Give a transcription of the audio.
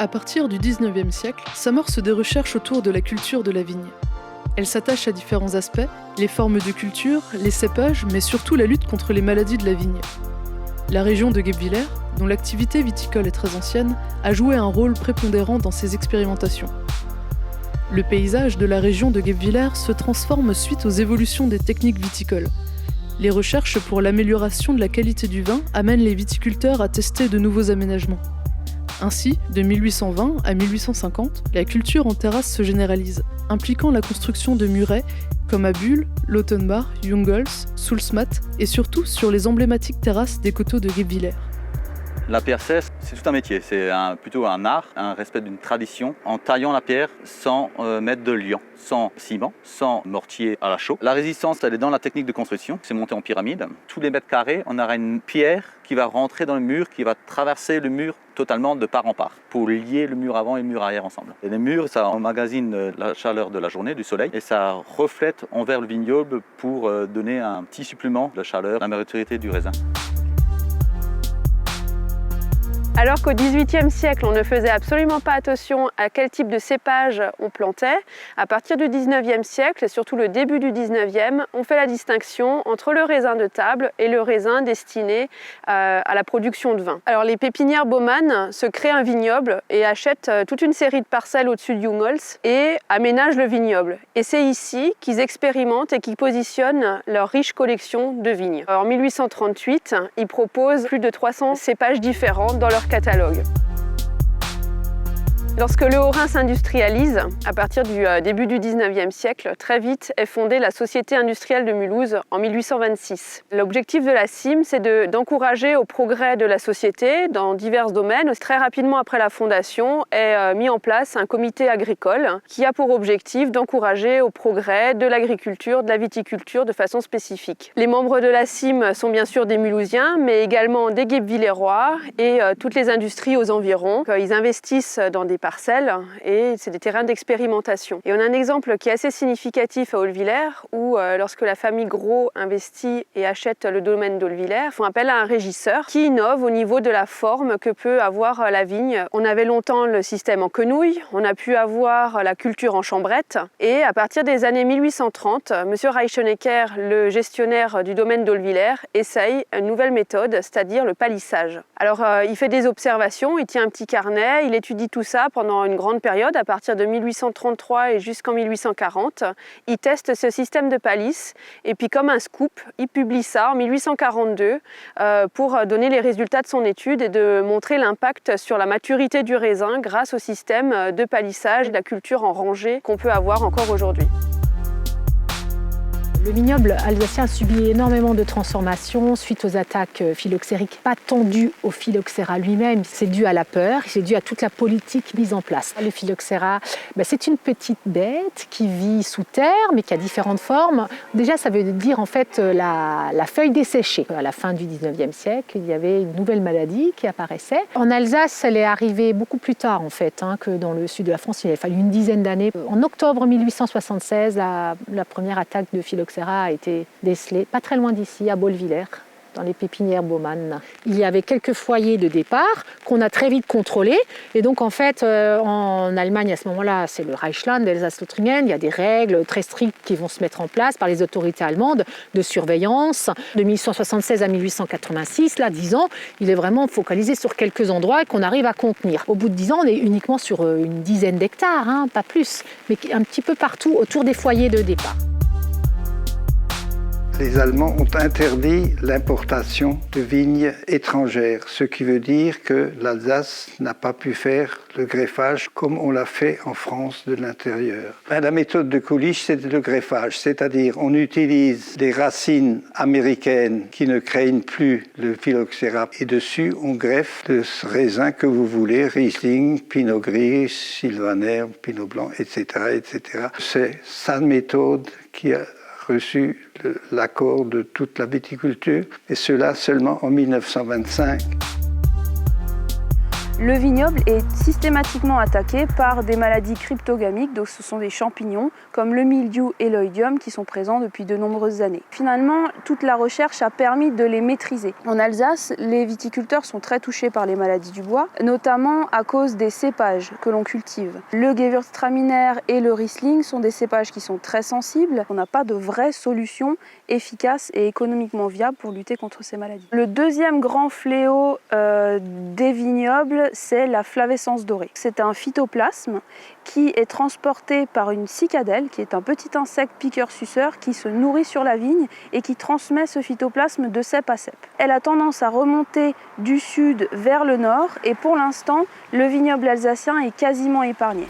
À partir du XIXe siècle, s'amorcent des recherches autour de la culture de la vigne. Elles s'attachent à différents aspects, les formes de culture, les cépages, mais surtout la lutte contre les maladies de la vigne. La région de Guebwiller, dont l'activité viticole est très ancienne, a joué un rôle prépondérant dans ces expérimentations. Le paysage de la région de Guebwiller se transforme suite aux évolutions des techniques viticoles. Les recherches pour l'amélioration de la qualité du vin amènent les viticulteurs à tester de nouveaux aménagements. Ainsi, de 1820 à 1850, la culture en terrasse se généralise, impliquant la construction de murets comme à Buhl, Lautenbach, Jungels, Sulzmatt et surtout sur les emblématiques terrasses des coteaux de Guebwiller. La pierre sèche, c'est tout un métier, c'est plutôt un art, un respect d'une tradition, en taillant la pierre sans mettre de liant, sans ciment, sans mortier à la chaux. La résistance, elle est dans la technique de construction, c'est monté en pyramide. Tous les mètres carrés, on aura une pierre qui va rentrer dans le mur, qui va traverser le mur totalement de part en part, pour lier le mur avant et le mur arrière ensemble. Et les murs, ça emmagasine la chaleur de la journée, du soleil, et ça reflète envers le vignoble pour donner un petit supplément de chaleur, la maturité du raisin. Alors qu'au XVIIIe siècle, on ne faisait absolument pas attention à quel type de cépage on plantait, à partir du XIXe siècle, et surtout le début du XIXe, on fait la distinction entre le raisin de table et le raisin destiné à la production de vin. Alors les pépinières Baumann se créent un vignoble et achètent toute une série de parcelles au-dessus de Jungels et aménagent le vignoble. Et c'est ici qu'ils expérimentent et qu'ils positionnent leur riche collection de vignes. En 1838, ils proposent plus de 300 cépages différents dans leur catalogue. Lorsque le Haut-Rhin s'industrialise, à partir du début du XIXe siècle, très vite est fondée la Société industrielle de Mulhouse en 1826. L'objectif de la CIM, c'est d'encourager au progrès de la société dans divers domaines. Très rapidement après la fondation, est mis en place un comité agricole qui a pour objectif d'encourager au progrès de l'agriculture, de la viticulture de façon spécifique. Les membres de la CIM sont bien sûr des Mulhousiens, mais également des Guebwillerois et toutes les industries aux environs. Ils investissent dans des parcelles et c'est des terrains d'expérimentation. Et on a un exemple qui est assez significatif à Olvillers où lorsque la famille Gros investit et achète le domaine d'Olvillers, ils font appel à un régisseur qui innove au niveau de la forme que peut avoir la vigne. On avait longtemps le système en quenouille, on a pu avoir la culture en chambrette et à partir des années 1830, M. Reichenegger, le gestionnaire du domaine d'Olvillers, essaye une nouvelle méthode, c'est-à-dire le palissage. Alors il fait des observations, il tient un petit carnet, il étudie tout ça pendant une grande période, à partir de 1833 et jusqu'en 1840. Il teste ce système de palisse et puis comme un scoop, il publie ça en 1842 pour donner les résultats de son étude et de montrer l'impact sur la maturité du raisin grâce au système de palissage et de la culture en rangée qu'on peut avoir encore aujourd'hui. Le vignoble alsacien a subi énormément de transformations suite aux attaques phylloxériques, pas tant dues au phylloxéra lui-même, c'est dû à la peur, c'est dû à toute la politique mise en place. Le phylloxéra, c'est une petite bête qui vit sous terre, mais qui a différentes formes. Déjà, ça veut dire en fait la feuille desséchée. À la fin du 19e siècle, il y avait une nouvelle maladie qui apparaissait. En Alsace, elle est arrivée beaucoup plus tard en fait que dans le sud de la France. Il a fallu une dizaine d'années. En octobre 1876, la première attaque de phylloxéra a été décelée, pas très loin d'ici, à Bolvillers, dans les pépinières Baumann. Il y avait quelques foyers de départ qu'on a très vite contrôlés. Et donc, en fait, en Allemagne, à ce moment-là, c'est le Reichsland, l'Elsass-Lothringen. Il y a des règles très strictes qui vont se mettre en place par les autorités allemandes de surveillance. De 1876 à 1886, là, 10 ans, il est vraiment focalisé sur quelques endroits qu'on arrive à contenir. Au bout de 10 ans, on est uniquement sur une dizaine d'hectares, pas plus, mais un petit peu partout autour des foyers de départ. Les Allemands ont interdit l'importation de vignes étrangères, ce qui veut dire que l'Alsace n'a pas pu faire le greffage comme on l'a fait en France de l'intérieur. La méthode de Kulisch, c'est le greffage, c'est-à-dire on utilise des racines américaines qui ne craignent plus le phylloxéra et dessus on greffe le raisin que vous voulez, Riesling, Pinot Gris, Sylvaner, Pinot Blanc, etc., etc. C'est sa méthode qui a reçu l'accord de toute la viticulture, et cela seulement en 1925. Le vignoble est systématiquement attaqué par des maladies cryptogamiques, donc ce sont des champignons comme le mildiou et l'oïdium qui sont présents depuis de nombreuses années. Finalement, toute la recherche a permis de les maîtriser. En Alsace, les viticulteurs sont très touchés par les maladies du bois, notamment à cause des cépages que l'on cultive. Le Gewürztraminer et le Riesling sont des cépages qui sont très sensibles. On n'a pas de vraie solution efficace et économiquement viable pour lutter contre ces maladies. Le deuxième grand fléau des vignobles, c'est la flavescence dorée. C'est un phytoplasme qui est transporté par une cicadelle, qui est un petit insecte piqueur-suceur qui se nourrit sur la vigne et qui transmet ce phytoplasme de cep à cep. Elle a tendance à remonter du sud vers le nord et pour l'instant, le vignoble alsacien est quasiment épargné.